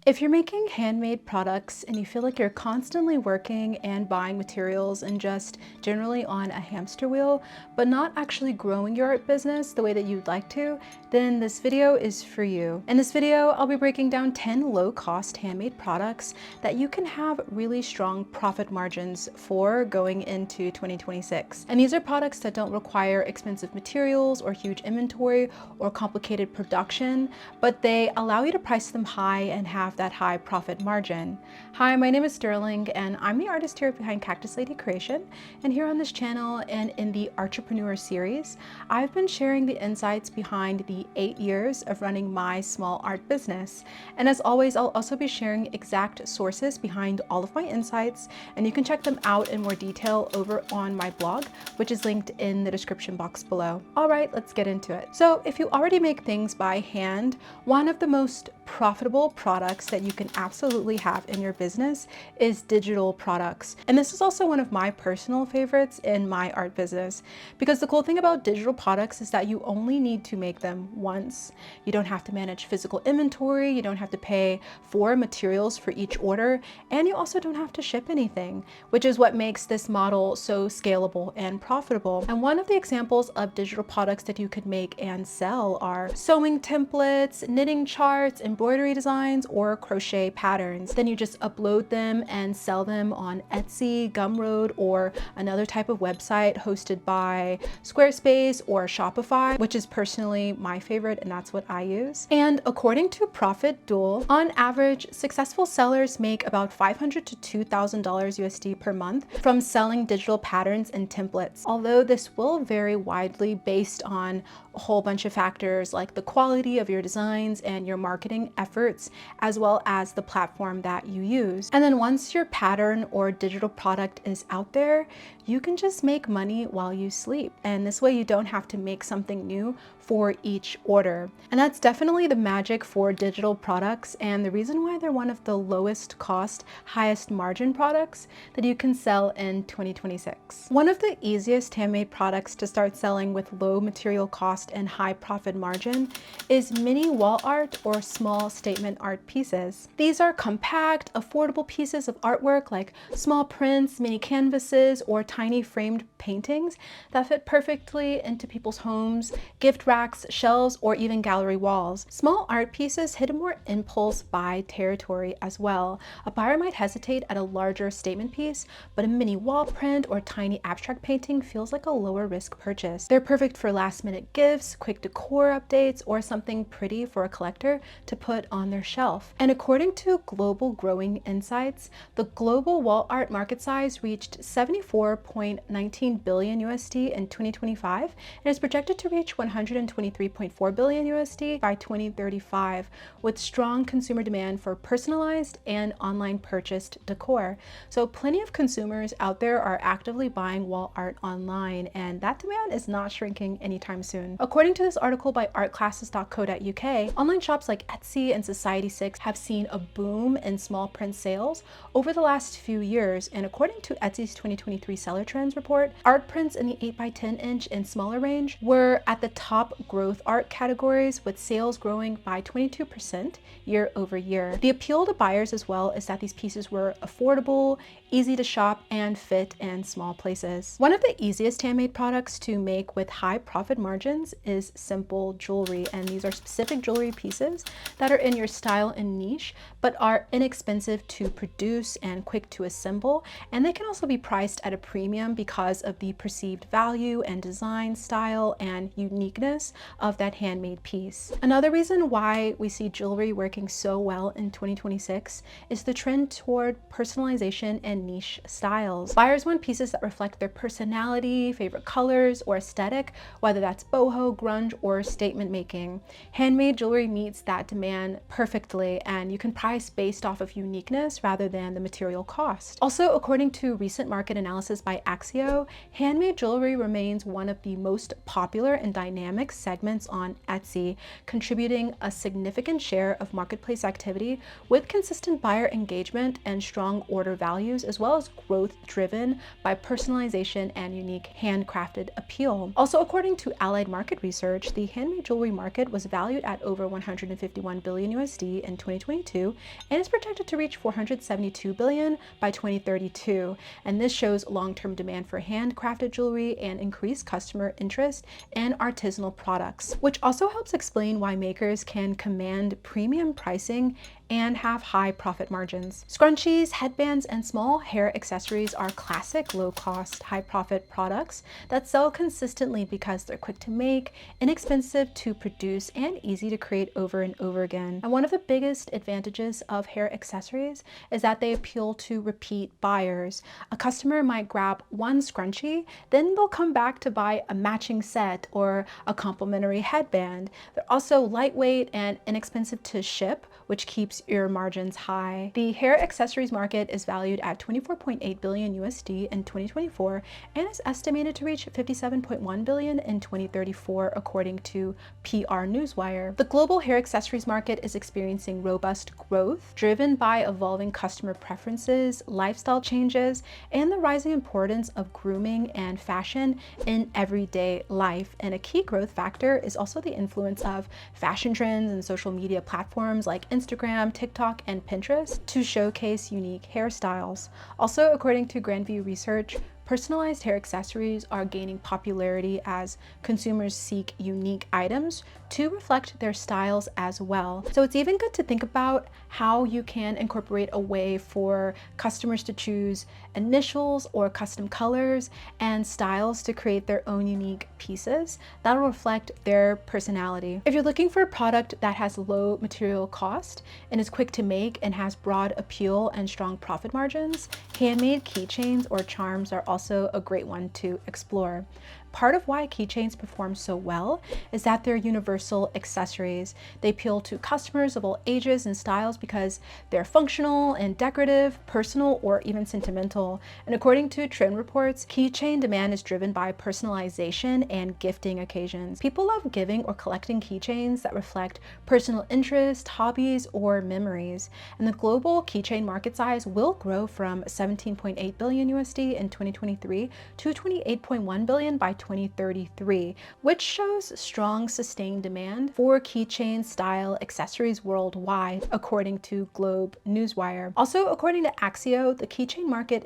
If you're making handmade products and you feel like you're constantly working and buying materials and just generally on a hamster wheel, but not actually growing your art business the way that you'd like to, then this video is for you. In this video, I'll be breaking down 10 low-cost handmade products that you can have really strong profit margins for going into 2026. And these are products that don't require expensive materials or huge inventory or complicated production, but they allow you to price them high and have that high profit margin. Hi, my name is Sterling and I'm the artist here behind Cactus Lady Creation. And here on this channel and in the Entrepreneur series, I've been sharing the insights behind the 8 years of running my small art business. And as always, I'll also be sharing exact sources behind all of my insights, and you can check them out in more detail over on my blog, which is linked in the description box below. All right, let's get into it. So if you already make things by hand, one of the most profitable products that you can absolutely have in your business is digital products. And this is also one of my personal favorites in my art business, because the cool thing about digital products is that you only need to make them once. You don't have to manage physical inventory, you don't have to pay for materials for each order, and you also don't have to ship anything, which is what makes this model so scalable and profitable. And one of the examples of digital products that you could make and sell are sewing templates, knitting charts, embroidery designs, or crochet patterns. Then you just upload them and sell them on Etsy, Gumroad, or another type of website hosted by Squarespace or Shopify, which is personally my favorite, and that's what I use. And according to Profit Duel, on average, successful sellers make about $500 to $2,000 USD per month from selling digital patterns and templates. Although this will vary widely based on a whole bunch of factors like the quality of your designs and your marketing efforts, as well as the platform that you use. And then once your pattern or digital product is out there, you can just make money while you sleep. And this way you don't have to make something new for each order. And that's definitely the magic for digital products and the reason why they're one of the lowest cost, highest margin products that you can sell in 2026. One of the easiest handmade products to start selling with low material cost and high profit margin is mini wall art or small statement art pieces. These are compact, affordable pieces of artwork like small prints, mini canvases, or tiny framed paintings that fit perfectly into people's homes, gift racks, shelves, or even gallery walls. Small art pieces hit a more impulse buy territory as well. A buyer might hesitate at a larger statement piece, but a mini wall print or tiny abstract painting feels like a lower risk purchase. They're perfect for last minute gifts, quick decor updates, or something pretty for a collector to put on their shelf. And according to Global Growing Insights, the global wall art market size reached 74.19 billion USD in 2025 and is projected to reach 123.4 billion USD by 2035, with strong consumer demand for personalized and online purchased decor. So plenty of consumers out there are actively buying wall art online, and that demand is not shrinking anytime soon. According to this article by artclasses.co.uk, online shops like Etsy and Society6 have seen a boom in small print sales over the last few years, and according to Etsy's 2023 Seller Trends report, art prints in the 8x10 inch and smaller range were at the top growth art categories, with sales growing by 22% year over year. The appeal to buyers as well is that these pieces were affordable, easy to shop, and fit in small places. One of the easiest handmade products to make with high profit margins is simple jewelry, and these are specific jewelry pieces that are in your style and niche, but are inexpensive to produce and quick to assemble, and they can also be priced at a premium because of the perceived value and design, style, and uniqueness of that handmade piece. Another reason why we see jewelry working so well in 2026 is the trend toward personalization and niche styles. Buyers want pieces that reflect their personality, favorite colors, or aesthetic, whether that's boho, grunge, or statement making. Handmade jewelry meets that demand perfectly, and you can price based off of uniqueness rather than the material cost. Also, according to recent market analysis by Axio, handmade jewelry remains one of the most popular and dynamic segments on Etsy, contributing a significant share of marketplace activity with consistent buyer engagement and strong order values, as well as growth driven by personalization and unique handcrafted appeal. Also, according to Allied Market Research, the handmade jewelry market was valued at over 151 billion USD in 2020 2022 and is projected to reach $472 billion by 2032. And this shows long-term demand for handcrafted jewelry and increased customer interest in artisanal products, which also helps explain why makers can command premium pricing and have high profit margins. Scrunchies, headbands, and small hair accessories are classic low-cost, high-profit products that sell consistently because they're quick to make, inexpensive to produce, and easy to create over and over again. And one of the biggest advantages of hair accessories is that they appeal to repeat buyers. A customer might grab one scrunchie, then they'll come back to buy a matching set or a complimentary headband. They're also lightweight and inexpensive to ship, which keeps your margins high. The hair accessories market is valued at $24.8 billion USD in 2024 and is estimated to reach $57.1 billion in 2034, according to PR Newswire. The global hair accessories market is experiencing robust growth, driven by evolving customer preferences, lifestyle changes, and the rising importance of grooming and fashion in everyday life. And a key growth factor is also the influence of fashion trends and social media platforms like Instagram, TikTok, and Pinterest to showcase unique hairstyles. Also, according to Grandview Research, personalized hair accessories are gaining popularity as consumers seek unique items to reflect their styles as well. So it's even good to think about how you can incorporate a way for customers to choose initials or custom colors and styles to create their own unique pieces that'll reflect their personality. If you're looking for a product that has low material cost and is quick to make and has broad appeal and strong profit margins, handmade keychains or charms are also a great one to explore. Part of why keychains perform so well is that they're universal accessories. They appeal to customers of all ages and styles because they're functional and decorative, personal, or even sentimental. And according to trend reports, keychain demand is driven by personalization and gifting occasions. People love giving or collecting keychains that reflect personal interest, hobbies, or memories. And the global keychain market size will grow from 17.8 billion USD in 2023 to 28.1 billion by 2033, which shows strong sustained demand for keychain style accessories worldwide, according to Globe Newswire. Also, according to Axio, the keychain market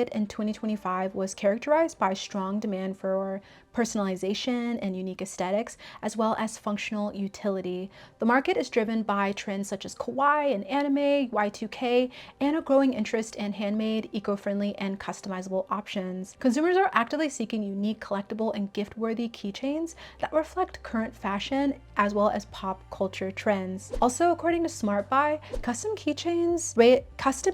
in 2025 was characterized by strong demand for personalization and unique aesthetics, as well as functional utility. The market is driven by trends such as kawaii and anime, Y2K, and a growing interest in handmade, eco-friendly, and customizable options. Consumers are actively seeking unique, collectible, and gift-worthy keychains that reflect current fashion as well as pop culture trends. Also, according to SmartBuy, custom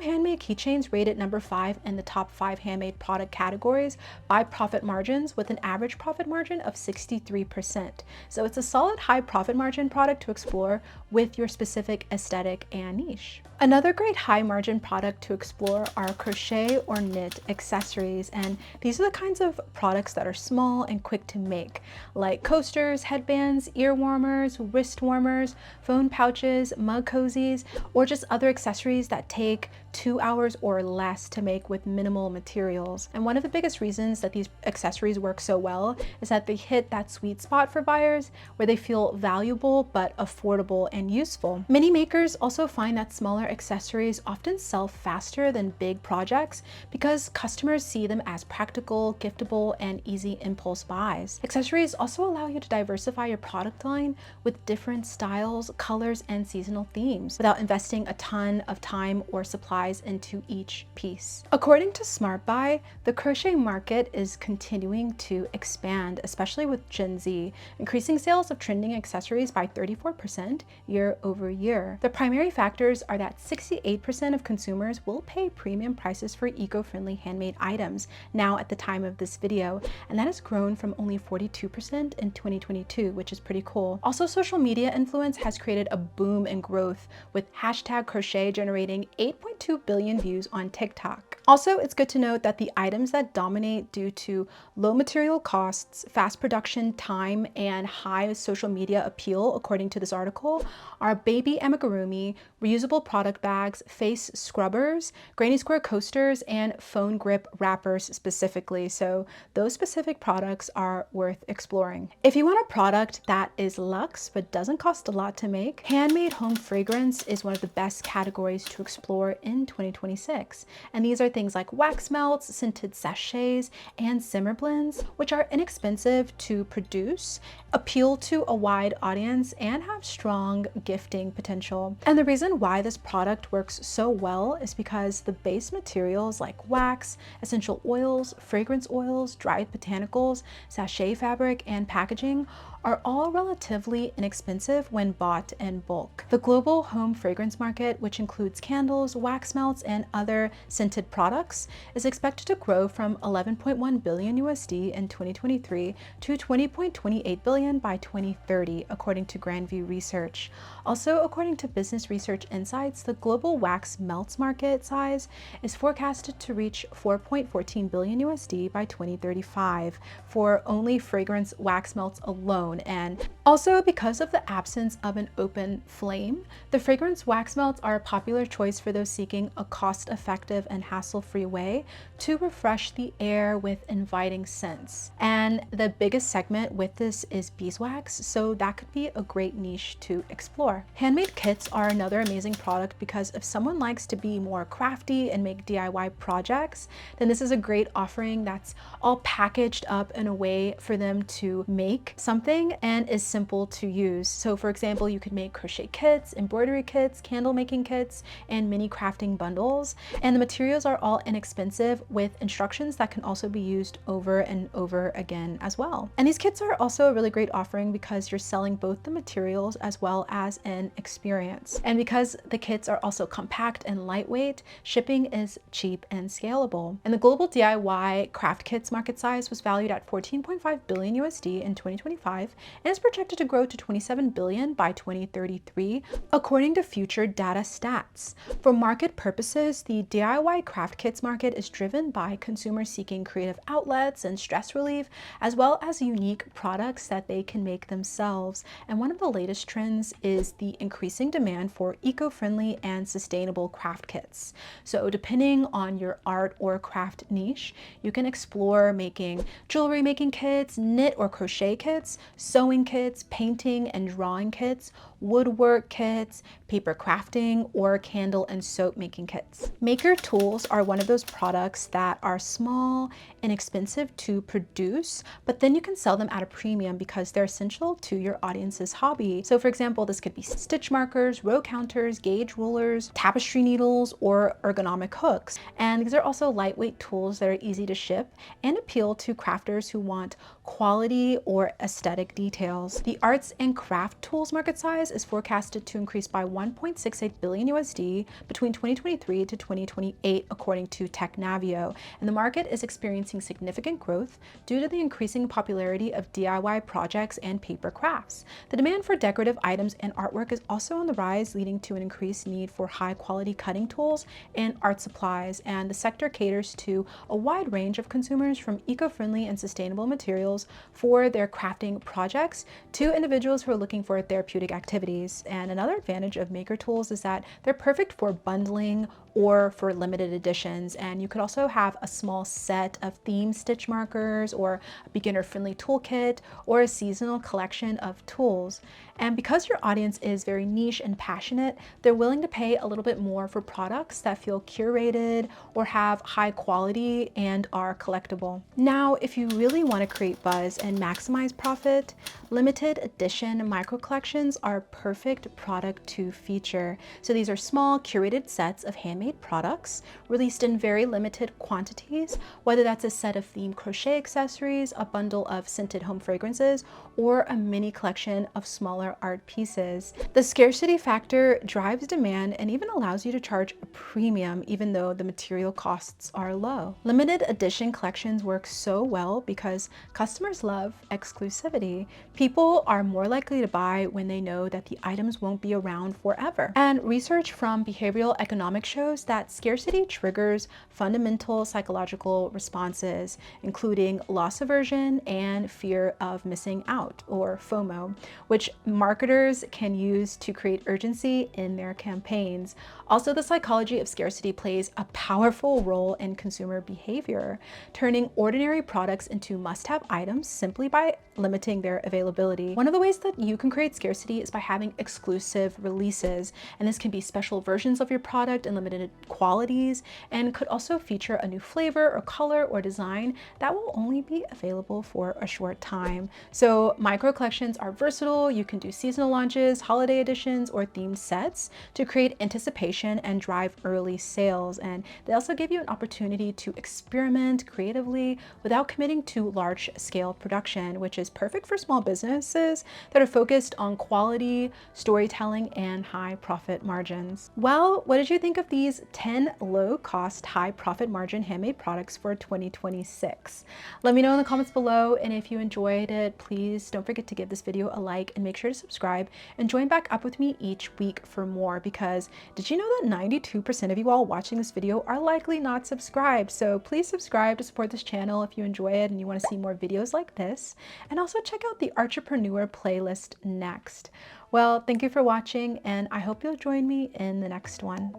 handmade keychains rated number 5 in the top 5 handmade product categories by profit margins, with an average profit margin of 63%. So it's a solid high profit margin product to explore with your specific aesthetic and niche. Another great high margin product to explore are crochet or knit accessories, and these are the kinds of products that are small and quick to make, like coasters, headbands, ear warmers, wrist warmers, phone pouches, mug cozies, or just other accessories that take 2 hours or less to make with minimal materials. And one of the biggest reasons that these accessories work so well is that they hit that sweet spot for buyers where they feel valuable but affordable and useful. Many makers also find that smaller accessories often sell faster than big projects because customers see them as practical, giftable, and easy impulse buys. Accessories also allow you to diversify your product line with different styles, colors, and seasonal themes without investing a ton of time or supplies into each piece. According to SmartBuy, the crochet market is continuing to expand, especially with Gen Z, increasing sales of trending accessories by 34% year over year. The primary factors are that 68% of consumers will pay premium prices for eco-friendly handmade items now at the time of this video, and that has grown from only 42% in 2022, which is pretty cool. Also, social media influence has created a boom in growth, with hashtag crochet generating 8.2 billion views on TikTok. Also, it's good to note that the items that dominate due to low material costs, fast production time, and high social media appeal, according to this article, are baby amigurumi, reusable product bags, face scrubbers, granny square coasters, and phone grip wrappers specifically. So those specific products are worth exploring. If you want a product that is luxe but doesn't cost a lot to make, handmade home fragrance is one of the best categories to explore in 2026. And these are things like wax melts, scented sachets, and simmer blends, which are inexpensive to produce, appeal to a wide audience, and have strong gifting potential. And the reason why this product works so well is because the base materials like wax, essential oils, fragrance oils, dried botanicals, sachet fabric, and packaging are all relatively inexpensive when bought in bulk. The global home fragrance market, which includes candles, wax melts, and other scented products, is expected to grow from 11.1 billion USD in 2023 to 20.28 billion by 2030, according to Grandview Research. Also, according to Business Research Insights, the global wax melts market size is forecasted to reach 4.14 billion USD by 2035 for only fragrance wax melts alone. And also, because of the absence of an open flame, the fragrance wax melts are a popular choice for those seeking a cost-effective and hassle-free way to refresh the air with inviting scents. And the biggest segment with this is beeswax, so that could be a great niche to explore. Handmade kits are another amazing product because if someone likes to be more crafty and make DIY projects, then this is a great offering that's all packaged up in a way for them to make something and is simple to use. So for example, you could make crochet kits, embroidery kits, candle making kits, and mini crafting bundles. And the materials are all inexpensive with instructions that can also be used over and over again as well. And these kits are also a really great offering because you're selling both the materials as well as an experience. And because the kits are also compact and lightweight, shipping is cheap and scalable. And the global DIY craft kits market size was valued at 14.5 billion USD in 2025 and is projected to grow to 27 billion by 2033, according to Future Data Stats. For market purposes, the DIY craft kits market is driven by consumers seeking creative outlets and stress relief, as well as unique products that they can make themselves. And one of the latest trends is the increasing demand for eco-friendly and sustainable craft kits. So depending on your art or craft niche, you can explore making jewelry making kits, knit or crochet kits, sewing kits, painting and drawing kits, woodwork kits, paper crafting, or candle and soap making kits. Maker tools are one of those products that are small, inexpensive to produce, but then you can sell them at a premium because they're essential to your audience's hobby. So for example, this could be stitch markers, row counters, gauge rulers, tapestry needles, or ergonomic hooks. And these are also lightweight tools that are easy to ship and appeal to crafters who want quality or aesthetic details. The arts and craft tools market size is forecasted to increase by 1.68 billion USD between 2023 to 2028, according to TechNavio. And the market is experiencing significant growth due to the increasing popularity of DIY projects and paper crafts. The demand for decorative items and artwork is also on the rise, leading to an increased need for high-quality cutting tools and art supplies. And the sector caters to a wide range of consumers, from eco-friendly and sustainable materials for their crafting projects to individuals who are looking for therapeutic activities. And another advantage of maker tools is that they're perfect for bundling or for limited editions. And you could also have a small set of theme stitch markers or a beginner-friendly toolkit or a seasonal collection of tools. And because your audience is very niche and passionate, they're willing to pay a little bit more for products that feel curated or have high quality and are collectible. Now, if you really want to create buzz and maximize profit, limited edition micro collections are a perfect product to feature. So these are small curated sets of handmade products released in very limited quantities, whether that's a set of themed crochet accessories, a bundle of scented home fragrances, or a mini collection of smaller art pieces. The scarcity factor drives demand and even allows you to charge a premium even though the material costs are low. Limited edition collections work so well because customers love exclusivity. People are more likely to buy when they know that the items won't be around forever. And research from behavioral economics shows shows that scarcity triggers fundamental psychological responses, including loss aversion and fear of missing out, or FOMO, which marketers can use to create urgency in their campaigns. Also, the psychology of scarcity plays a powerful role in consumer behavior, turning ordinary products into must-have items simply by limiting their availability. One of the ways that you can create scarcity is by having exclusive releases, and this can be special versions of your product in limited qualities, and could also feature a new flavor or color or design that will only be available for a short time. So micro collections are versatile. You can do seasonal launches, holiday editions, or themed sets to create anticipation and drive early sales. And they also give you an opportunity to experiment creatively without committing to large scale production, which is perfect for small businesses that are focused on quality, storytelling, and high profit margins. Well, what did you think of these 10 low cost, high profit margin handmade products for 2026? Let me know in the comments below, and if you enjoyed it, please don't forget to give this video a like and make sure to subscribe and join back up with me each week for more, because did you know that 92% of you all watching this video are likely not subscribed? So please subscribe to support this channel if you enjoy it and you want to see more videos like this, and also check out the Entrepreneur playlist next. Well, thank you for watching, and I hope you'll join me in the next one.